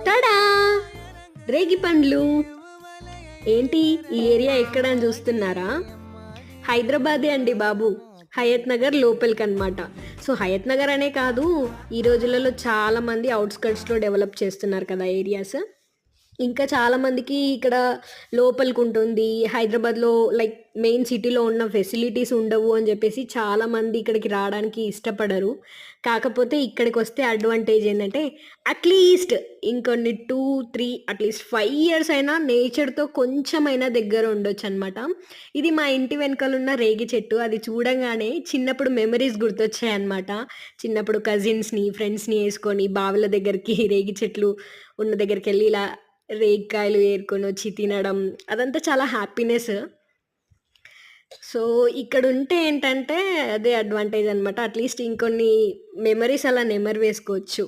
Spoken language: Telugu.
టడా! రేగి పండ్లు. ఏంటి ఈ ఏరియా ఎక్కడ అని చూస్తున్నారా? హైదరాబాదే అండి బాబు. హయత్ నగర్ లోపలికనమాట. సో హయత్ నగర్ అనే కాదు, ఈ రోజులలో చాలామంది అవుట్‌స్కర్ట్స్‌లో డెవలప్ చేస్తున్నారు కదా ఏరియాస్. ఇంకా చాలామందికి ఇక్కడ లోపలికుంటుంది. హైదరాబాద్‌లో లైక్ మెయిన్ సిటీలో ఉన్న ఫెసిలిటీస్ ఉండవు అని జెప్పేసి చాలామంది ఇక్కడికి రావడానికి ఇష్టపడరు. కాకపోతే ఇక్కడికొస్తే అడ్వాంటేజ్ ఏందంటే అట్‌లీస్ట్ ఇంకొన్ని 2, 3 అట్‌లీస్ట్ 5 ఇయర్స్ అయినా నేచర్‌తో కొంచెమైనా దగ్గర ఉండొచ్చనమాట. ఇది మా ఇంటి వెనకాలున్న రేగి చెట్టు. అది చూడంగానే చిన్నప్పుడు మెమరీస్ గుర్తొచ్చాయన్నమాట. చిన్నప్పుడు కజిన్స్‌ని, ఫ్రెండ్స్‌ని యేసుకొని బావుల దగ్గరికి రేగి చెట్లు ఉన్న దగ్గరికెళ్ళి ఇలా రేగికాయలు ఏరుకొనొచ్చి తినడం అదంతా చాలా హ్యాపీనెస్. సో, ఇక్కడుంటే ఏంటంటే అదే అడ్వాంటేజ్ అనమాట. అట్‌లీస్ట్ ఇంకొన్ని మెమరీస్ అలా నెమరు వేసుకోవచ్చు.